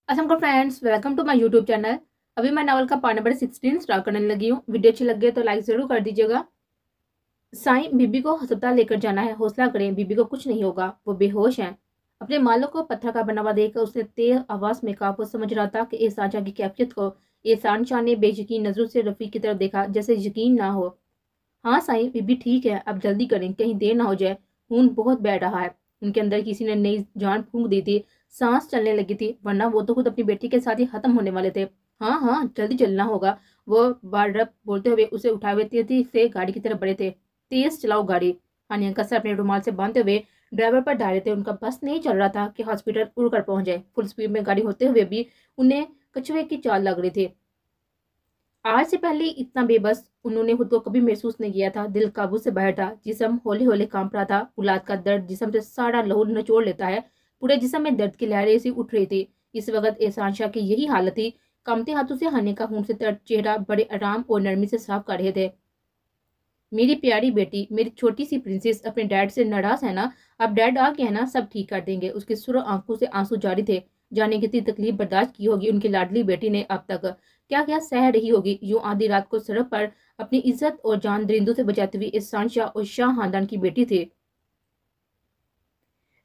Aslam friends, welcome to my YouTube channel. अभी मैं novel का पार्ट नंबर 16 स्टार्ट करने लगी हूँ। वीडियो अच्छी लगे तो लाइक जरूर कर दीजिएगा। साईं, बीबी को अस्पताल लेकर जाना है, हौसला करें, बीबी को कुछ नहीं होगा, वो बेहोश हैं। अपने मालिक को पत्थर का बना हुआ देखकर उसने तेज आवाज में कहा। वो समझ रहा था कि एहसान शाह की कैफियत को। एहसान शाह ने बेयकीन नजरों से रफीक की तरफ देखा, जैसे यकीन ना हो। हाँ साईं, बीबी ठीक है, अब जल्दी करें, कहीं देर ना हो जाए। खून बहुत बह रहा है। उनके अंदर किसी ने नई जान फूंक दी थी। सांस चलने लगी थी, वरना वो तो खुद अपनी बेटी के साथ ही खत्म होने वाले थे। हाँ हाँ, जल्दी चलना होगा। वो बार रब बोलते हुए उसे उठाए हुए तेजी से गाड़ी की तरफ बढ़े थे। तेज चलाओ गाड़ी। हानिया का सर अपने रुमाल से बांधते हुए ड्राइवर पर डाले थे। उनका बस नहीं चल रहा था कि हॉस्पिटल उड़कर पहुंच जाए। फुल स्पीड में गाड़ी होते हुए भी उन्हें कछुए की चाल लग रही थी। आज से पहले इतना बेबस उन्होंने खुद को कभी महसूस नहीं किया था। दिल काबू से बाहर था, जिस्म हौले हौले कांप रहा था। औलाद का दर्द जिस्म से सारा लहू निचोड़ लेता है। पूरे जिस्म में दर्द की लहरें सी उठ रही थी। इस वक्त एहसान शाह की यही हालत थी। कांपते हाथों से हानि का खून से तर चेहरा बड़े आराम और नरमी से साफ कर रहे थे। मेरी प्यारी बेटी, मेरी छोटी सी प्रिंसेस, अपने डैड से नाराज है ना? अब डैड आ गया ना, सब ठीक कर देंगे। उसके सुर आंखों से आंसू जारी थे। जाने कितनी तकलीफ बर्दाश्त की होगी उनकी लाडली बेटी ने अब तक। क्या क्या सह रही होगी। यूं आधी रात को सड़क पर अपनी इज्जत और जान दरिंदों से बचाती हुई एहसान शाह और शाह खानदान की बेटी थी,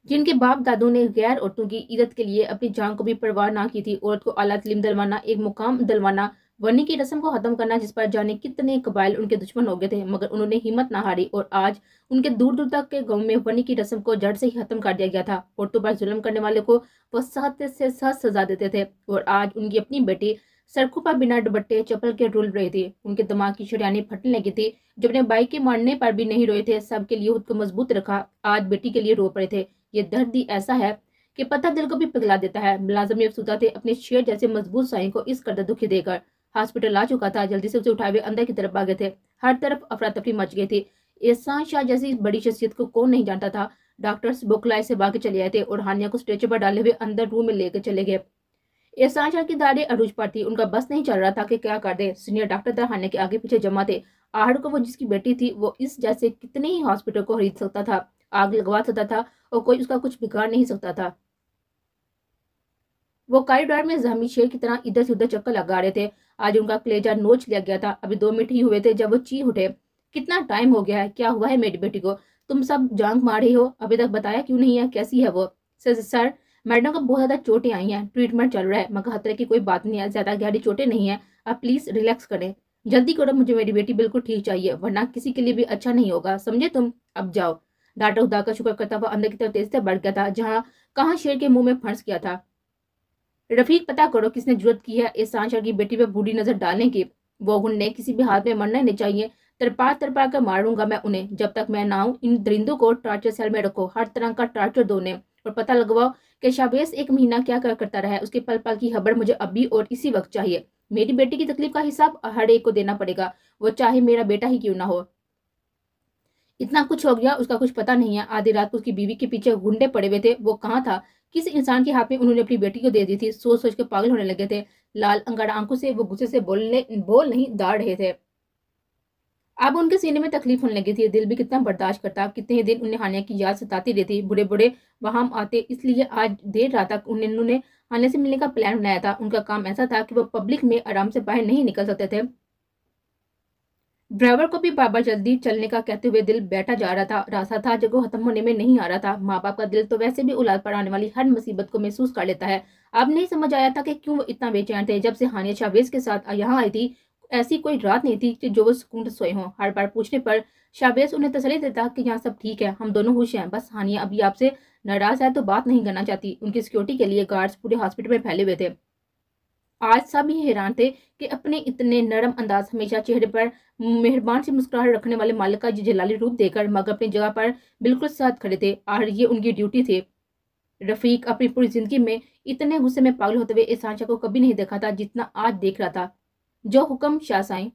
जिनके बाप दादों ने गैर औरतों की इज्जत के लिए अपनी जान को भी परवाह ना की थी। औरत को आला तलीम दिलवाना, एक मुकाम दिलवाना, वरनी की रस्म को खत्म करना, जिस पर जाने कितने कबाइल उनके दुश्मन हो गए थे, मगर उन्होंने हिम्मत ना हारी। और आज उनके दूर दूर तक के गांव में वरनी की रस्म को जड़ से ही खत्म कर दिया गया था। औरतों पर जुल्म करने वाले को वो सख्त से सख्त सजा देते थे। और आज उनकी अपनी बेटी सड़कों पर बिना दुपट्टे चप्पल के रुल रही थी। उनके दिमाग की शरियानी फटने लगी थी। जो अपने भाई के मारने पर भी नहीं रोए थे, सबके लिए खुद को मजबूत रखा, आज बेटी के लिए रो पड़े थे। ये दर्द ही ऐसा है कि पता दिल को भी पिघला देता है। मुलाजिम ने अफसुदा थे अपने शेर जैसे मजबूत साईं को इस कदर दुखी देकर। हॉस्पिटल आ चुका था, जल्दी से उसे उठाए हुए अंदर की तरफ भागे थे। हर तरफ अफरा तफरी मच गई थी। एहसान शाह जैसी बड़ी शख्सियत को कौन नहीं जानता था। डॉक्टर्स बुखलाए से भागे चले आए थे और हानिया को स्ट्रेचर पर डाले हुए अंदर रूम में लेकर चले गए। एहसान शाह की दाढ़ी अरूज पर थी। उनका बस नहीं चल रहा था कि क्या कर दे। सीनियर डॉक्टर दर हानिया के आगे पीछे जमा थे। आहड़ को वो जिसकी बेटी थी, वो इस जैसे कितने ही हॉस्पिटल को खरीद सकता था, आग लगवा सकता था, और कोई उसका कुछ बिगाड़ नहीं सकता था। वो कॉरिडोर में जहमी शेर की तरह इधर से उधर चक्कर लगा रहे थे। आज उनका कलेजा नोच लिया गया था। अभी 2 मिनट ही हुए थे जब वो चीख उठे। कितना टाइम हो गया है, क्या हुआ है मेरी बेटी को? तुम सब जान मार रही हो, अभी तक बताया क्यों नहीं है? कैसी है वो? सर, मैडम को बहुत ज्यादा चोटें आई हैं, ट्रीटमेंट चल रहा है, मगर खतरे की कोई बात नहीं है, ज्यादा गहरी चोटें नहीं है। आप प्लीज रिलैक्स करें, जल्दी करो, मुझे मेरी बेटी बिल्कुल ठीक चाहिए, वरना किसी के लिए भी अच्छा नहीं होगा, समझे तुम? अब जाओ। डॉक्टर खुदा का शुक्र करता हुआ अंदर की तरफ तेजी से बढ़ गया था, जहाँ कहाँ शेर के मुंह में फंस गया था। रफीक, पता करो किसने जरूरत की है एहसान शाह की बेटी पे बूढ़ी नजर डालने की। वो गुंडे किसी भी हाथ में मरना नहीं चाहिए। तरपार तरपार कर मारूंगा मैं उन्हें, जब तक मैं ना आऊं। इन दरिंदों को टॉर्चर सेल में रखो, हर तरह का टॉर्चर दो उन्हें, और पता लगवाओ कि शाबेश 1 महीना क्या क्या करता रहा है। उसके पल पल की खबर मुझे अभी और इसी वक्त चाहिए। मेरी बेटी की तकलीफ का हिसाब हर एक को देना पड़ेगा, वो चाहे मेरा बेटा ही क्यों ना हो। इतना कुछ हो गया, उसका कुछ पता नहीं है। आधी रात को उसकी बीवी के पीछे गुंडे पड़े हुए थे, वो कहाँ था? किस इंसान के हाथ में उन्होंने अपनी बेटी को दे दी थी? सोच सोच के पागल होने लगे थे। लाल अंगाड़ा आंखों से वो गुस्से से बोल नहीं दाड़ रहे थे। अब उनके सीने में तकलीफ होने लगी थी। दिल भी कितना बर्दाश्त करता। कितने ही दिन उन्हें हानिया की याद सताती रहती। बुढ़े बुढ़े वहां आते, इसलिए आज देर रात तक उन्होंने हानिया से मिलने का प्लान बनाया था। उनका काम ऐसा था कि वो पब्लिक में आराम से बाहर नहीं निकल सकते थे। ड्राइवर को भी बाबा जल्दी चलने का कहते हुए दिल बैठा जा रहा था। रास्ता था जो खत्म होने में नहीं आ रहा था। माँ बाप का दिल तो वैसे भी औलाद पर आने वाली हर मुसीबत को महसूस कर लेता है। अब नहीं समझ आया था कि क्यों वो इतना बेचैन थे। जब से हानिया शाहवेज के साथ यहाँ आई थी, ऐसी कोई रात नहीं थी कि जो वो सुकून से सोए हों। हर बार पूछने पर शाहवेज उन्हें तसल्ली देता कि यहाँ सब ठीक है, हम दोनों खुश हैं, बस हानिया अभी आपसे नाराज है तो बात नहीं करना चाहती। उनकी सिक्योरिटी के लिए गार्ड्स पूरे हॉस्पिटल में फैले हुए थे। आज सब ही हैरान थे कि अपने इतने नरम अंदाज, हमेशा चेहरे पर मेहरबान सी मुस्कुराहट रखने वाले मालिक का ये जलाली रूप देखकर मगर अपनी जगह पर बिल्कुल साथ खड़े थे, और ये उनकी ड्यूटी थी। रफीक अपनी पूरी जिंदगी में इतने गुस्से में पागल होते हुए एहसान शाह को कभी नहीं देखा था जितना आज देख रहा था। जो हुक्म शाह साईं।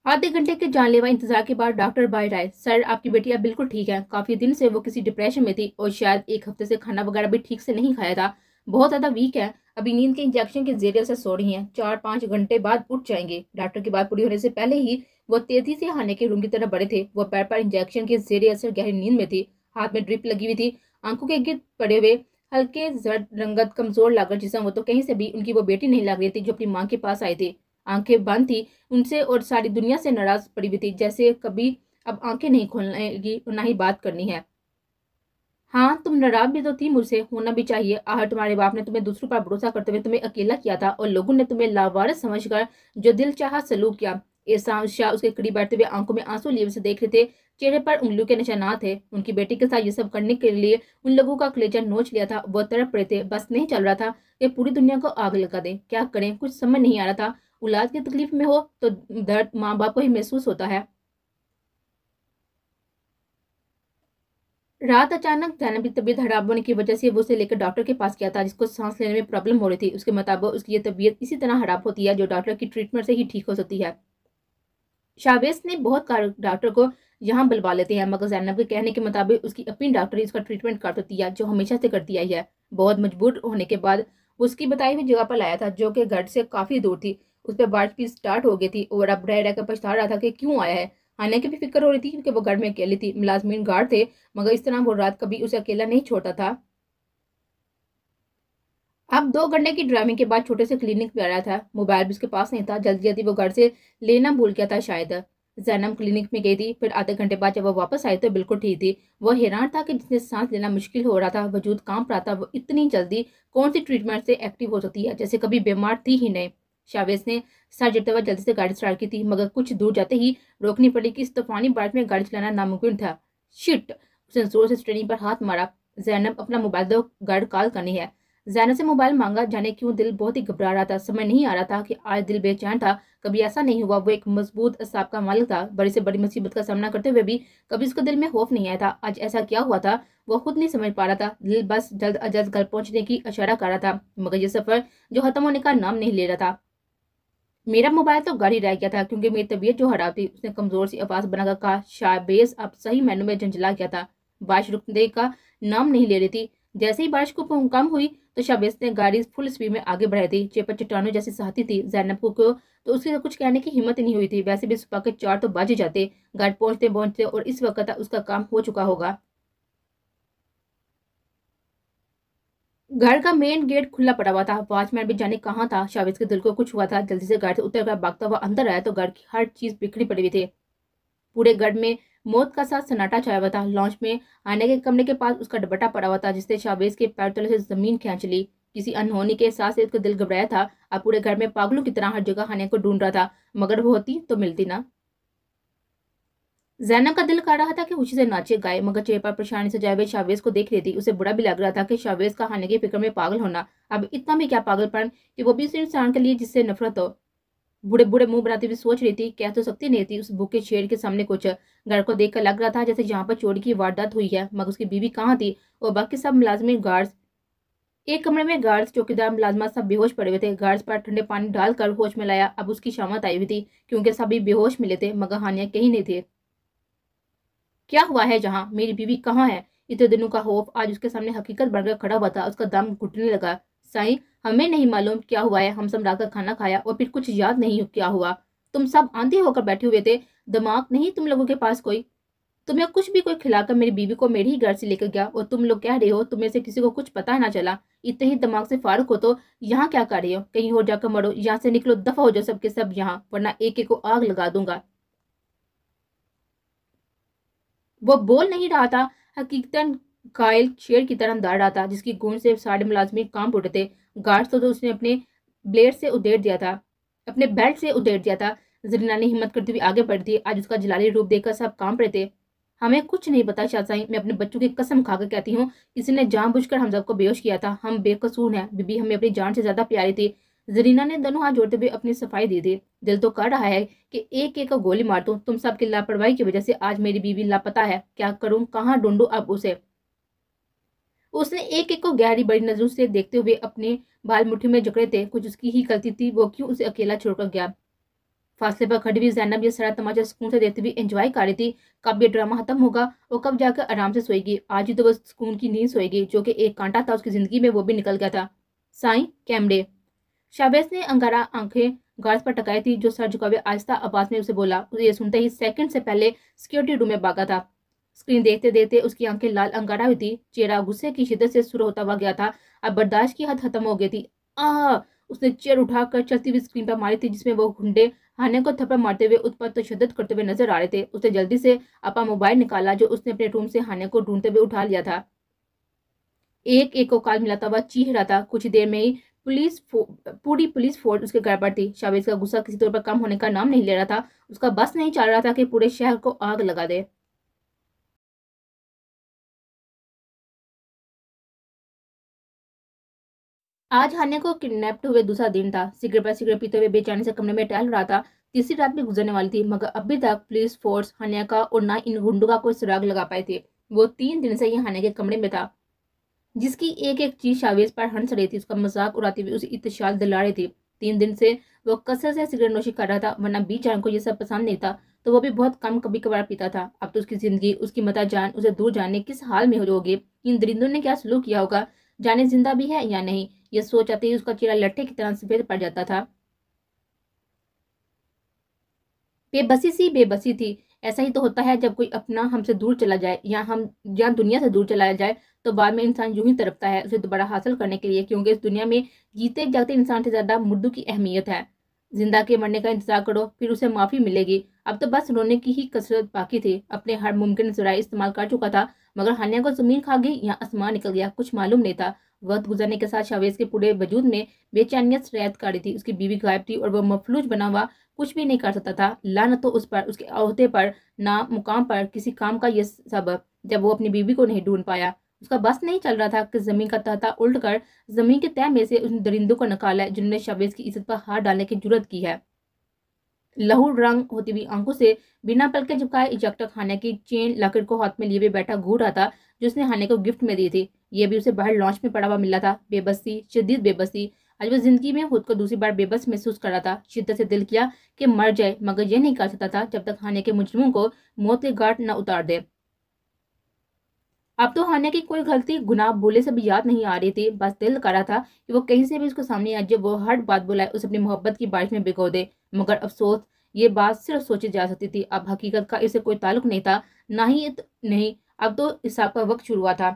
आधे घंटे के जानलेवा इंतजार के बाद डॉक्टर बाहर आए। सर, आपकी बेटी अब बिल्कुल ठीक है। काफी दिन से वो किसी डिप्रेशन में थी और शायद 1 हफ्ते से खाना वगैरह भी ठीक से नहीं खाया था। बहुत ज्यादा वीक है। अभी नींद के इंजेक्शन के जरिए से सो रही हैं। 4-5 घंटे बाद उठ जाएंगे। डॉक्टर की बात पूरी होने से पहले ही वो तेजी से हानिया के रूम की तरफ बढ़े थे। वो पैर पर इंजेक्शन के जेर असर गहरी नींद में थी। हाथ में ड्रिप लगी हुई थी। आंखों के गिर्द पड़े हुए हल्के जर्द रंगत कमजोर लागत जिसम वो तो कहीं से भी उनकी वो बेटी नहीं लग रही थी जो अपनी माँ के पास आई थी। आंखें बंद थी उनसे और सारी दुनिया से नाराज पड़ी हुई थी, जैसे कभी अब आंखें नहीं खोलनेगी और ना ही बात करनी है। हाँ, तुम नाराज भी तो थी मुझसे, होना भी चाहिए। आह, तुम्हारे बाप ने तुम्हें दूसरों पर भरोसा करते हुए तुम्हें अकेला किया था और लोगों ने तुम्हें लावारिस समझकर जो दिल चाहा सलूक किया। एहसान शाह उसके करीब बैठते हुए आंखों में आंसू लिए उसे देख रहे थे। चेहरे पर उंगलियों के निशानात थे। उनकी बेटी के साथ ये सब करने के लिए उन लोगों का कलेजा नोच लिया था। वो तड़प रहे थे, बस नहीं चल रहा था कि पूरी दुनिया को आग लगा दें। क्या करें, कुछ समझ नहीं आ रहा था। औलाद की तकलीफ में हो तो दर्द माँ बाप को ही महसूस होता है। रात अचानक जैनब की तबीयत खराब होने की वजह से वो उसे लेकर डॉक्टर के पास गया था, जिसको सांस लेने में प्रॉब्लम हो रही थी। उसके मुताबिक उसकी ये तबीयत इसी तरह खराब होती है जो डॉक्टर की ट्रीटमेंट से ही ठीक हो सकती है। शावेज ने बहुत डॉक्टर को यहाँ बुलवा लेते हैं, मगर जैनब के कहने के मुताबिक उसकी अपनी डॉक्टर ही उसका ट्रीटमेंट कर सकती है, जो हमेशा से करती आई है। बहुत मजबूर होने के बाद वो उसकी बताई हुई जगह पर लाया था, जो कि घर से काफी दूर थी। उस पर बारिश भी स्टार्ट हो गई थी और अब रह रहकर पछता रहा था कि क्यों आया है। आने की भी फिक्र हो रही थी क्योंकि वो घर में अकेली थी। मुलाजमीन गार्ड थे, मगर इस तरह वो रात कभी उसे अकेला नहीं छोड़ता था। अब 2 घंटे की ड्राइविंग के बाद छोटे से क्लिनिक पे आया था। मोबाइल भी उसके पास नहीं था। जल्दी जल्दी वो घर से लेना भूल गया था शायद। जैनब क्लिनिक में गई थी, फिर आधे घंटे बाद जब वो वापस आई तो बिल्कुल ठीक थी। वो हैरान था कि जिसने सांस लेना मुश्किल हो रहा था, वजूद कांप रहा था, वो इतनी जल्दी कौन सी ट्रीटमेंट से एक्टिव हो सकती है, जैसे कभी बीमार थी ही नहीं। शावेज ने सर गिरते हुए जल्दी से गाड़ी स्टार्ट की थी, मगर कुछ दूर जाते ही रोकनी पड़ी कि इस तूफानी बारिश में गाड़ी चलाना नामुमकिन था। शिट, उसने जोर से स्टीयरिंग पर हाथ मारा। जैनब, अपना मोबाइल दो, गाड़ी कॉल करनी है। जैनब से मोबाइल मांगा। जाने क्यों दिल बहुत ही घबरा रहा था। समझ नहीं आ रहा था कि आज दिल बेचैन था। कभी ऐसा नहीं हुआ। वो एक मजबूत असाब का मालिक था। बड़ी से बड़ी मुसीबत का सामना करते हुए भी कभी उसके दिल में खौफ नहीं आया था। आज ऐसा क्या हुआ था वो खुद नहीं समझ पा रहा था। दिल बस जल्द अज जल्द घर पहुंचने की इशारा कर रहा था, मगर ये सफर जो खत्म होने का नाम नहीं ले रहा था। मेरा मोबाइल तो घर ही रह गया था क्योंकि मेरी तबीयत जो खराब थी। उसने कमजोर सी आवाज बनाकर कहा। शाहबेज अब सही मैनू में झंझला गया था। बारिश रुकने का नाम नहीं ले रही थी। जैसे ही बारिश को कम हुई तो शाहबेज ने गाड़ी फुल स्पीड में आगे बढ़ाई थी। चेपर चट्टानों जैसी साथी थी। जैनब को तो उसकी कुछ कहने की हिम्मत नहीं हुई थी। वैसे भी सुबह के 4 तो बज ही जाते घर पहुंचते पहुंचते, और इस वक्त उसका काम हो चुका होगा। घर का मेन गेट खुला पड़ा हुआ था। वॉचमैन भी जाने कहाँ था। शावेज के दिल को कुछ हुआ था। जल्दी से गाड़ी से उतर कर भागता हुआ अंदर आया तो घर की हर चीज बिखरी पड़ी हुई थी। पूरे घर में मौत का साथ सन्नाटा छाया हुआ था। लॉन्च में आने के कमरे के पास उसका दुपट्टा पड़ा हुआ था, जिससे शावेज के पैर तले से जमीन खींच ली। किसी अनहोनी के एहसास से उसका दिल घबराया था। अब पूरे घर में पागलों की तरह हर जगह हानिया को ढूंढ रहा था, मगर वो होती तो मिलती ना। जैनब का दिल कर रहा था कि खुशी से नाचे गाए, मगर चेहरे पर परेशानी से जाए हुए शावेज को देख रही थी। उसे बुरा भी लग रहा था कि शावेज का खाने की फिक्र में पागल होना। अब इतना भी क्या पागलपन कि वो भी उस इंसान के लिए जिससे नफरत हो। बूढ़े बूढ़े मुंह बनाती हुई सोच रही थी, कह तो सकती नहीं थी उस भूखे शेर के सामने कुछ। घर को देखकर लग रहा था जैसे जहाँ पर चोरी की वारदात हुई है, मगर उसकी बीवी कहाँ थी और बाकी सब मुलाजमी गार्ड्स। एक कमरे में गार्ड्स, चौकीदार, मुलाजमा सब बेहोश पड़े हुए थे। गार्ड्स पर ठंडे पानी डालकर होश में लाया। अब उसकी शामत आई हुई थी क्योंकि सभी बेहोश मिले थे, मगर हानिया कहीं नहीं थे। क्या हुआ है जहाँ, मेरी बीवी कहाँ है? इतने दिनों का खौफ आज उसके सामने हकीकत बनकर खड़ा हुआ था। उसका दम घुटने लगा। साईं, हमें नहीं मालूम क्या हुआ है। हम सब रात का खाना खाया और फिर कुछ याद नहीं क्या हुआ। तुम सब आंधे होकर बैठे हुए थे। दिमाग नहीं तुम लोगों के पास कोई? तुम्हें कुछ भी कोई खिलाकर मेरी बीवी को मेरे ही घर से लेकर गया और तुम लोग कह रहे हो तुम्हें से किसी को कुछ पता ना चला। इतने ही दिमाग से फारूक हो तो यहाँ क्या कर रहे हो? कहीं और जाकर मरो। यहाँ से निकलो, दफा हो जाओ सबके सब यहाँ, वरना एक एक को आग लगा दूंगा। वो बोल नहीं रहा था, हकीकतन घायल शेर की तरह दौड़ रहा था, जिसकी गूंज से सारे मुलाजमीन कांप उठे थे। गार्ड तो उसने अपने ब्लेड से उधेड़ दिया था, अपने बेल्ट से उधेड़ दिया था। जरीना ने हिम्मत करती हुई आगे बढ़ी थी। आज उसका जलाली रूप देखकर सब कांप रहे थे। हमें कुछ नहीं पता शाहसाई, मैं अपने बच्चों की कसम खाकर कहती हूँ, किसी ने जानबूझकर हम सबको बेहोश किया था। हम बेकसूर हैं। बीबी हमें अपनी जान से ज्यादा प्यारी थी। जरीना ने दोनों हाथ जोड़ते हुए अपनी सफाई दी थी। दिल तो कर रहा है कि एक एक को गोली मार दूं। तुम सबकी लापरवाही की वजह से आज मेरी बीवी लापता है। क्या करूं, कहाँ ढूंढूं अब उसे? उसने एक एक को गहरी बड़ी नजरों से देखते हुए अपने बाल मुट्ठी में जकड़े थे। कुछ उसकी ही गलती थी, वो क्यों उसे अकेला छोड़कर गया। फासले पर खड़ी हुई जैनब ये सारा तमाचा सुकून से देखते हुए एंजॉय कर रही थी। कब ये ड्रामा खत्म होगा और कब जाकर आराम से सोएगी। आज ही तो बस सुकून की नींद सोएगी, जो कि एक कांटा था उसकी जिंदगी में, वो भी निकल गया था। साईं, कैमरे। शाहबेज ने अंगारा आंखें गार्ड पर टकाई थी, जो सर झुकावे आहिस्ता आवाज में उसे बोला। उसे ये सुनते ही सेकंड से पहले सिक्योरिटी रूम में भागा था। स्क्रीन देखते देखते उसकी आंखें लाल अंगारा हुई थी, चेहरा गुस्से की शिद्दत से सुर होता हुआ गया था। अब बर्दाश्त की हद खत्म हो गई थी। आह! उसने चेयर उठाकर चलती हुई स्क्रीन पर मारी थी, जिसमें वो गुंडे हान्या को थप्पड़ मारते हुए उत्पात तशद्दुद करते हुए नजर आ रहे थे। उसने जल्दी से अपना मोबाइल निकाला, जो उसने अपने रूम से हान्या को ढूंढते हुए उठा लिया था। एक एक को काल मिलाता हुआ चीख रहा था। कुछ देर में ही पूरी पुलिस फोर्स उसके घर पर थी। शावेज का गुस्सा किसी तौर पर कम होने का नाम नहीं ले रहा था। उसका बस नहीं चल रहा था कि पूरे शहर को आग लगा दे। आज हान्या को किडनैप्ड हुए दूसरा दिन था। सिगरेट पर सिगरेट पीते हुए बेचैनी से कमरे में टहल रहा था। तीसरी रात भी गुजरने वाली थी, मगर अभी तक पुलिस फोर्स हान्या का और ना इन गुंडों का कोई सुराग लगा पाए थे। वो 3 दिन से ही हान्या के कमरे में था, जिसकी एक एक चीज शावेज पर हंस रही थी। उसका मजाक उड़ाती हुई उसे इत्तेशाल दिला रही थी। 3 दिन से वो कसरत से सिगरेट नोशी कर रहा था, वरना बीच जान को ये सब पसंद नहीं था, तो वो भी बहुत कम कभी कभार पीता था। अब तो उसकी जिंदगी, उसकी मता जान उसे दूर जाने किस हाल में होगी। इन दरिंदों ने क्या सलूक किया होगा, जाने जिंदा भी है या नहीं। ये सोच आते ही उसका चेहरा लट्ठे की तरह सफेद पड़ जाता था। बेबसी सी बेबसी थी। ऐसा ही तो होता है जब कोई अपना हमसे दूर चला जाए, या हम या दुनिया से दूर चला जाए, तो बाद में इंसान यूं ही तड़पता है उसे दोबारा हासिल करने के लिए, क्योंकि इस दुनिया में जीते जागते इंसान से ज्यादा मुर्दों की अहमियत है। जिंदा के मरने का इंतजार करो, फिर उसे माफी मिलेगी। अब तो बस रोने की ही कसरत बाकी थी। अपने हर मुमकिन जराए इस्तेमाल कर चुका था, मगर हान्या को जमीन खा गई या आसमान निकल गया, कुछ मालूम नहीं था। वक्त गुजरने के साथ शावेज के पूरे वजूद में बेचैनियत रियायत कर रही थी। उसकी बीवी गायब थी और वह मफलूज बना हुआ कुछ भी नहीं कर सकता था। लानत तो उस पर, उसके ओहदे पर, ना मुकाम पर, किसी काम का ये सब, जब वो अपनी बीवी को नहीं ढूंढ पाया। उसका बस नहीं चल रहा था कि जमीन का तहता उल्ट कर जमीन के तह में से उन दरिंदों को निकाला है जिन्होंने शावेज की इज्जत पर हाथ डालने की जुर्रत की है। लहू रंग होती हुई आंखों से बिना पलके झपकाए इजेक्टर खाने की चेन लॉकेट को हाथ में लिए हुए बैठा घूर रहा था, जो उसने हाने को गिफ्ट में दी थी। ये भी उसे बाहर लॉन्च में पड़ा हुआ मिला था। बेबसी, शदीद बेबसी। आज वो जिंदगी में खुद को दूसरी बार बेबस महसूस कर रहा था। शिद्दत से दिल किया कि मर जाए, मगर यह नहीं कर सकता था जब तक हाने के मुजरिमों को मौत के घाट न उतार दे। अब तो हान्या की कोई गलती गुनाह बोले से भी याद नहीं आ रही थी। बस दिल कर रहा था कि वो कहीं से भी उसको सामने आ जाए, वो हर बात बुलाए, उसे अपनी मोहब्बत की बारिश में भिगो दे। मगर अफसोस, ये बात सिर्फ सोची जा सकती थी। अब हकीकत का इसे कोई ताल्लुक नहीं था, ना ही नहीं। अब तो हिसाब का वक्त शुरू हुआ था।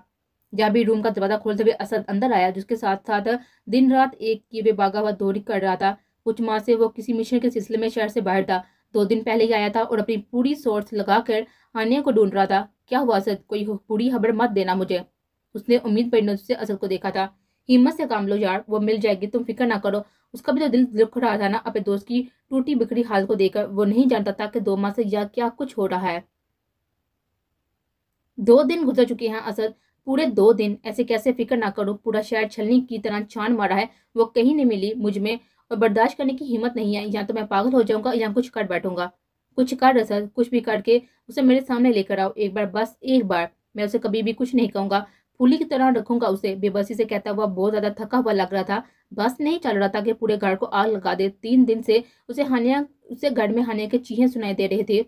जब भी रूम का दरवाजा खोलते हुए असद अंदर आया, जिसके साथ साथ दिन रात एक किए हुए भागा हुआ दौरी कर रहा था। कुछ माह से वो किसी मिशन के सिलसिले में शहर से बाहर था। 2 दिन पहले ही आया था और अपनी पूरी सोर्स लगाकर हानिया को ढूंढ रहा था। क्या हुआ असद, कोई बुरी खबर मत देना मुझे। उसने उम्मीद भरी नजर से असद को देखा था। हिम्मत से काम लो यार, वो मिल जाएगी, तुम फिक्र ना करो। उसका भी तो दिल दुख रहा था ना अपने दोस्त की टूटी बिखरी हालत को देखकर। वो नहीं जानता था कि 2 माह से यह क्या कुछ हो रहा है। 2 दिन गुजर चुके हैं असद, पूरे 2 दिन। ऐसे कैसे, फिक्र ना करो, पूरा शहर छलनी की तरह छान मारा है, वो कहीं नहीं मिली मुझ में, और बर्दाश्त करने की हिम्मत नहीं है। या तो मैं पागल हो जाऊंगा या कुछ कर बैठूंगा। कुछ कर असद, कुछ भी करके उसे मेरे सामने लेकर आओ एक बार, बस एक बार। मैं उसे कभी भी कुछ नहीं कहूंगा, फूली की तरह रखूंगा उसे। बेबसी से कहता हुआ बहुत ज्यादा थका हुआ लग रहा था। बस नहीं चल रहा था कि पूरे घर को आग लगा दे। 3 दिन से उसे घर में हानिया के चीखें सुनाई दे रहे थे।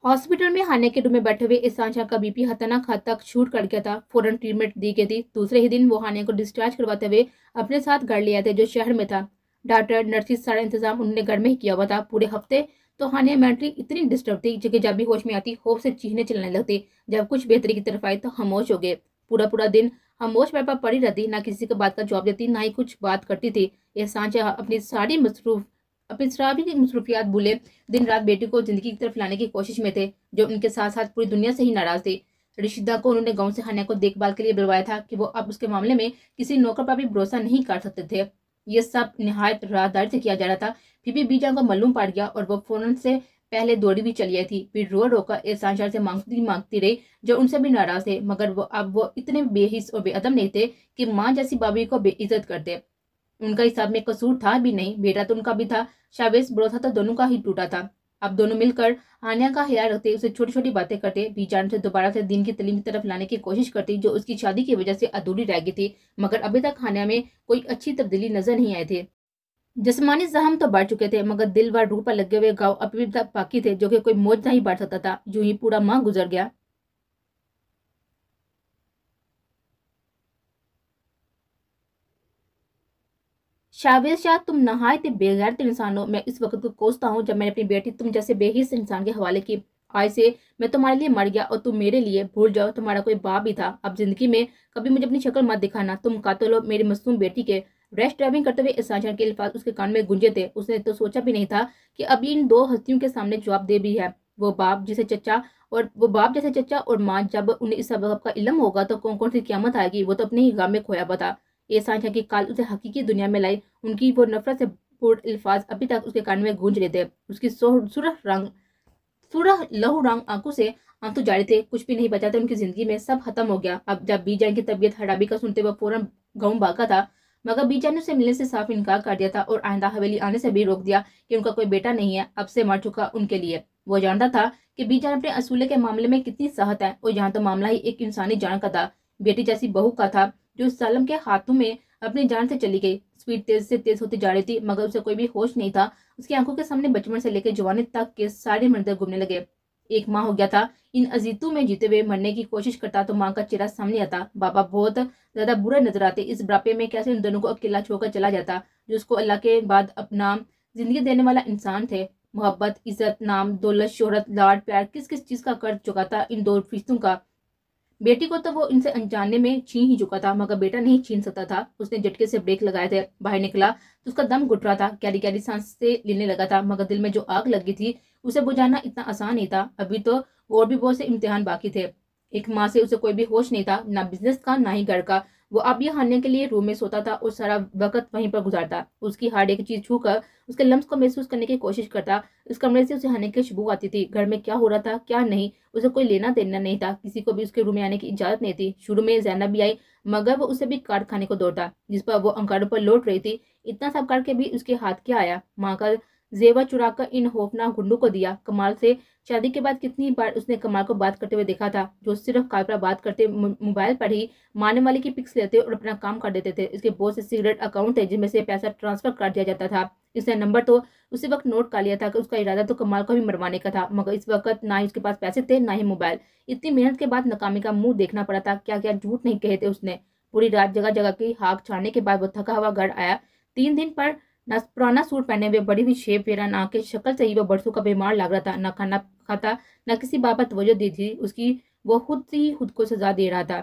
हॉस्पिटल में हाने के रूम में बैठे हुए ईशान शाह का बीपी खतरनाक हद तक शूट कर गया था। फौरन ट्रीटमेंट दी गई थी। दूसरे ही दिन वो हाने को डिस्चार्ज करवाते हुए अपने साथ घर ले आए थे, जो शहर में था। डॉक्टर, नर्सिस, सारा इंतजाम उन्होंने घर में ही किया हुआ था। पूरे हफ्ते तो हानिया मेंटली इतनी डिस्टर्ब थी कि जब भी होश में आती, होश से चीखने चलने लगती। जब कुछ बेहतरी की तरफ आई तो खामोश हो गए। पूरा पूरा दिन खामोश पर पड़ी रहती, ना किसी की बात का जवाब देती, ना ही कुछ बात करती थी। एहसान शाह अपनी सारी मसरूफियात भूले दिन रात बेटी को जिंदगी की तरफ लाने की कोशिश में थे, जो उनके साथ साथ पूरी दुनिया से ही नाराज थे। रिशिदा को उन्होंने गांव से हानिया को देखभाल के लिए बुलवाया था कि वो अब उसके मामले में किसी नौकर पर भी भरोसा नहीं कर सकते थे। ये सब निहायत राहदारी से किया जा रहा था। फिर भी बीजान को मालूम पड़ गया और वो फौरन से पहले दौड़ी भी चली आई थी। फिर रो रोकर एहसान शाह से मांगती रही, जो उनसे भी नाराज थे, मगर वो इतने बेहिस और बेअदब नहीं थे कि माँ जैसी बाबी को बेइज्जत करते। उनका हिसाब में कसूर था भी नहीं, बेटा तो उनका भी था। शावेज भरोसा तो दोनों का ही टूटा था। अब दोनों मिलकर आनिया का ख्याल रखते, उसे छोटी छोटी बातें करते, बीजान से दोबारा से दिन की तलीम की तरफ लाने की कोशिश करती, जो उसकी शादी की वजह से अधूरी रह गई थी। मगर अभी तक हानिया में कोई अच्छी तब्दीली नजर नहीं आए थे। जिस्मानी जख्म तो बढ़ चुके थे, मगर दिल व रूह पर लगे हुए घाव अभी तक बाकी थे, जो कि कोई मौज नहीं बढ़ सकता था। यूं ही पूरा माह गुजर गया। शावेज शाह, तुम नहायत बेगैरत इंसान हो। मैं इस वक्त को कोसता हूँ जब मैंने अपनी बेटी तुम जैसे बेहिस इंसान के हवाले की। आज से मैं तुम्हारे लिए मर गया और तुम मेरे लिए। भूल जाओ तुम्हारा कोई बाप भी था। अब जिंदगी में कभी मुझे अपनी शक्ल मत दिखाना। तुम कातिल हो मेरी मासूम बेटी के। रैश ड्राइविंग करते हुए एहसान के अल्फाज उसके कान में गूंजे थे। उसने तो सोचा भी नहीं था कि अब इन दो हस्तियों के सामने जवाब दे भी है। वो बाप जैसे चचा और माँ, जब उन्हें इस सबक का इल्म होगा तो कौन कौन सी क़यामत आएगी। वो तो अपने ही गाम में खोया हुआ था। एहसान की काल उसे हकीकी दुनिया में लाई। उनकी वो नफरत से पूर्ण अल्फाज अभी तक उसके कान में गूंज रहे थे। उसकी सुरह लहू रंग आंखों से आंसू जारी थे। कुछ भी नहीं बचा था उनकी जिंदगी में, सब खत्म हो गया। अब जब बीजान की तबीयत खराबी का सुनते हुए फौरन गाँव भागा था, मगर बीजान ने उसे मिलने से साफ इनकार कर दिया था और आइंदा हवेली आने से भी रोक दिया कि उनका कोई बेटा नहीं है, अब से मर चुका उनके लिए। वो जानता था कि बीजान अपने असूले के मामले में कितनी सहत है, और यहाँ तो मामला ही एक इंसानी जान का था, बेटी जैसी बहू का था, जो सालम के हाथों में अपनी जान से चली गई। स्पीड तेज से तेज होती जा रही थी, मगर उसे कोई भी होश नहीं था। उसकी आंखों के सामने बचपन से लेकर जवानी तक के सारे मंजर घूमने लगे। एक माह हो गया था इन अजीतों में जीते हुए। मरने की कोशिश करता तो माँ का चेहरा सामने आता। बाबा बहुत ज्यादा बुरा नजर आते। इस बुढ़ापे में कैसे उन दोनों को अकेला छोड़कर चला जाता, जो उसको अल्लाह के बाद अपना जिंदगी देने वाला इंसान थे। मोहब्बत, इज्जत, नाम, दौलत, शोहरत, लाड, प्यार, किस किस चीज का कर्ज चुका था इन दो फरिश्तों का। बेटी को तो वो इनसे अनजाने में छीन ही चुका था, मगर बेटा नहीं छीन सकता था। उसने झटके से ब्रेक लगाए थे। बाहर निकला तो उसका दम घुट रहा था, गहरी गहरी सांस से लेने लगा था, मगर दिल में जो आग लगी थी उसे बुझाना इतना आसान नहीं था। अभी तो और भी बहुत से इम्तिहान बाकी थे। एक माँ से उसे कोई भी होश नहीं था, ना बिजनेस का ना ही घर का। वो अब ये हारने के लिए रूम में सोता था और सारा वक्त वहीं पर गुजारता। उसकी हर एक चीज छू कर उसके लम्स को महसूस करने की कोशिश करता। उस कमरे से उसे आने की खुशबू आती थी। घर में क्या हो रहा था क्या नहीं उसे कोई लेना देना नहीं था। किसी को भी उसके रूम में आने की इजाजत नहीं थी। शुरू में जैनब भी आई, मगर वो उसे भी काट खाने को दौड़ता, जिस पर वो अंगारों पर लौट रही थी। इतना सब करके भी उसके हाथ क्या आया। माँ का जेवर चुराकर इन खौफनाक गुंडों को दिया। कमाल से शादी के बाद कितनी बार उसने कमाल को बात करते हुए देखा था, जो सिर्फ कॉल पर बात करते, मोबाइल पर ही मारने वाले की पिक्स लेते और अपना काम कर देते थे। इसके बहुत से सिगरेट अकाउंट थे जिनमें से पैसा ट्रांसफर कर दिया जाता था। इसने नंबर तो उसी वक्त नोट कर लिया था कि उसका इरादा तो कमाल को भी मरवाने का था, मगर इस वक्त ना ही उसके पास पैसे थे ना ही मोबाइल। इतनी मेहनत के बाद नाकामी का मुंह देखना पड़ा था। क्या क्या झूठ नहीं कहे थे उसने। पूरी रात जगह जगह की हाँक छाड़ने के बाद वो थका हुआ घर आया। 3 दिन पर न पुराना सूट पहने हुए, बड़ी हुई शेप वेरा, ना के शक्ल से ही वो बरसों का बीमार लग रहा था। न खाना खाता, न किसी बाबत तवज्जो दी थी उसकी। वो खुद ही खुद को सजा दे रहा था।